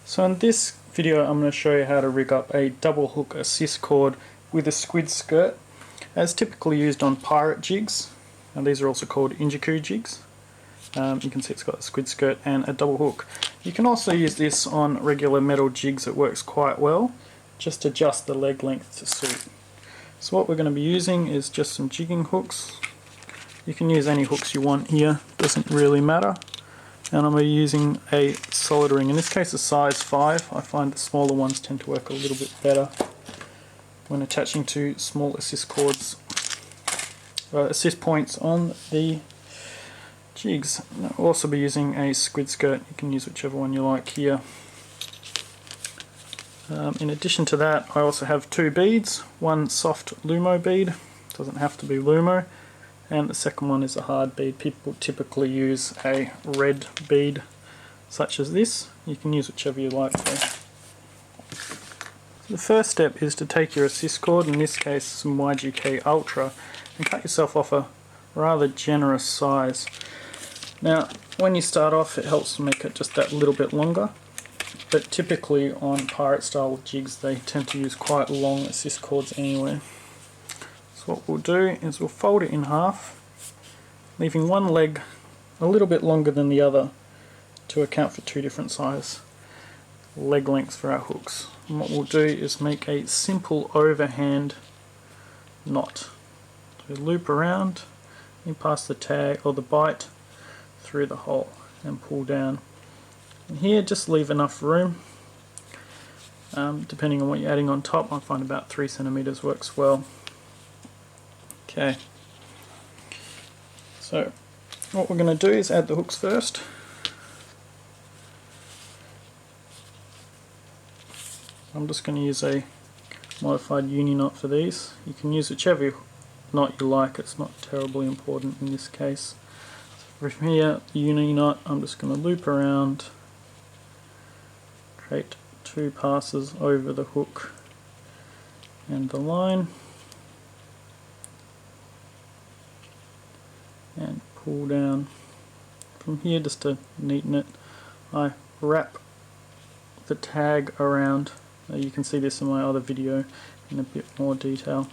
So in this video I'm going to show you how to rig up a double hook assist cord with a squid skirt as typically used on pirate jigs. And these are also called inchiku jigs. You can see it's got a squid skirt and a double hook. You can also use this on regular metal jigs. It works quite well. Just adjust the leg length to suit. So what we're going to be using is just some jigging hooks. You can use any hooks you want here, doesn't really matter. And I'm using a solid ring, in this case a size 5. I find the smaller ones tend to work a little bit better when attaching to small assist cords, assist points on the jigs. I'll also be using a squid skirt. You can use whichever one you like here. In addition to that, I also have 2 beads, one soft Lumo bead, doesn't have to be Lumo, and the second one is a hard bead. People typically use a red bead such as this. You can use whichever you like though. The first step is to take your assist cord, in this case some YGK Ultra, and cut yourself off a rather generous size. Now when you start off it helps to make it just that little bit longer, but typically on pirate style jigs they tend to use quite long assist cords anyway. So what we'll do is we'll fold it in half, leaving one leg a little bit longer than the other to account for 2 different size leg lengths for our hooks. And what we'll do is make a simple overhand knot. So we loop around and pass the tag or the bite through the hole and pull down. And here just leave enough room. Depending on what you're adding on top, I find about 3 centimeters works well. Okay, so what we're going to do is add the hooks first. I'm just going to use a modified uni knot for these. You can use whichever knot you like, it's not terribly important in this case. So from here, uni knot, I'm just going to loop around, create 2 passes over the hook and the line, and pull down. From here, just to neaten it, I wrap the tag around. You can see this in my other video in a bit more detail.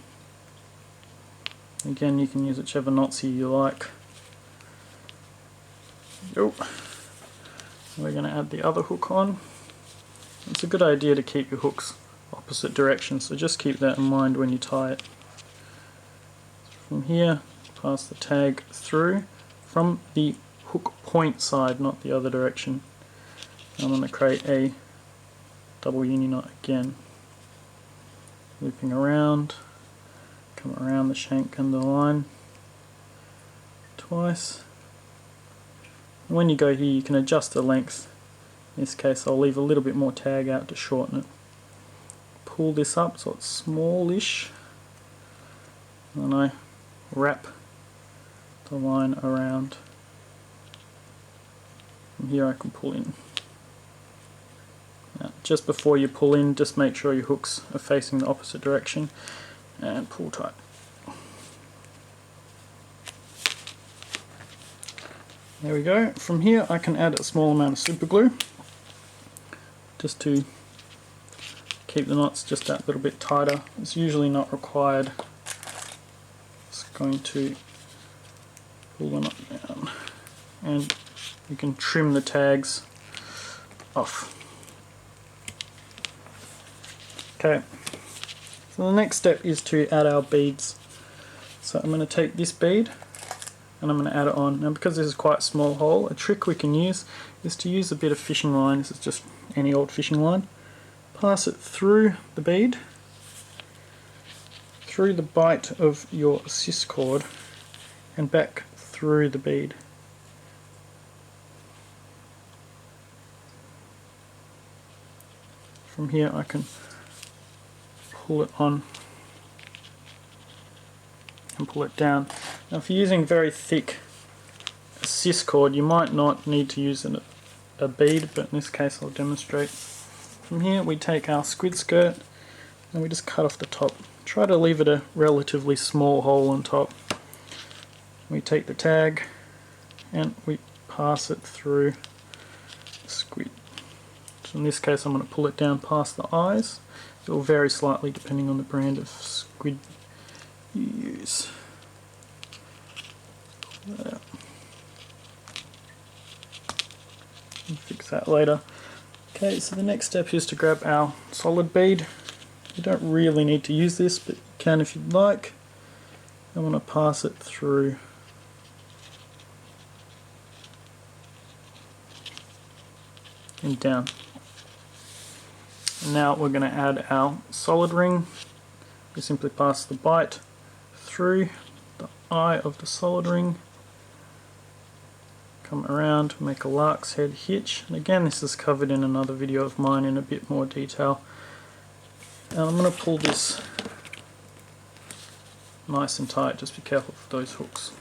Again, you can use whichever knots you like. We're going to add the other hook on. It's a good idea to keep your hooks opposite directions, so just keep that in mind when you tie it. From here, pass the tag through from the hook point side, not the other direction. I'm going to create a double uni knot again, looping around, come around the shank and the line twice. And when you go here you can adjust the length. In this case I'll leave a little bit more tag out to shorten it. Pull this up so it's smallish, and I wrap the line around. From here I can pull in. Now, just before you pull in, just make sure your hooks are facing the opposite direction and pull tight. There we go. From here I can add a small amount of super glue just to keep the knots just that little bit tighter. It's usually not required. Just going to pull the knot down, and you can trim the tags off. Okay, so the next step is to add our beads. So I'm going to take this bead and I'm going to add it on. Now because this is quite a small hole, a trick we can use is to use a bit of fishing line. This is just any old fishing line. Pass it through the bead, through the bite of your assist cord, and back through the bead. From here I can pull it on and pull it down. Now if you're using very thick assist cord you might not need to use a bead, but in this case I'll demonstrate. From here we take our squid skirt and we just cut off the top. Try to leave it a relatively small hole on top. We take the tag and we pass it through the squid. So in this case I'm going to pull it down past the eyes. It will vary slightly depending on the brand of squid you use. Pull that out. We'll fix that later. Okay, so the next step is to grab our solid bead. You don't really need to use this, but you can if you'd like. I want to pass it through and down. And now we're going to add our solid ring. We simply pass the bite through the eye of the solid ring, come around, make a lark's head hitch, and again this is covered in another video of mine in a bit more detail. And I'm going to pull this nice and tight, just be careful with those hooks.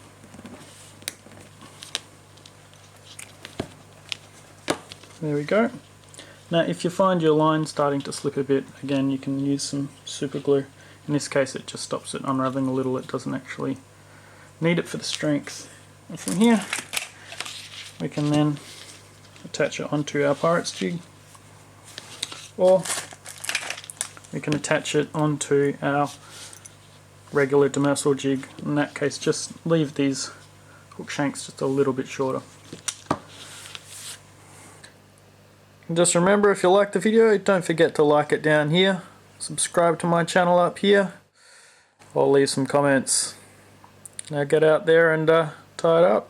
There we go. Now if you find your line starting to slip a bit, again you can use some super glue. In this case it just stops it unraveling a little, it doesn't actually need it for the strength. And from here we can then attach it onto our pirate's jig, or we can attach it onto our regular demersal jig. In that case just leave these hook shanks just a little bit shorter. Just remember, if you like the video, don't forget to like it down here, subscribe to my channel up here, or leave some comments. Now get out there and tie it up.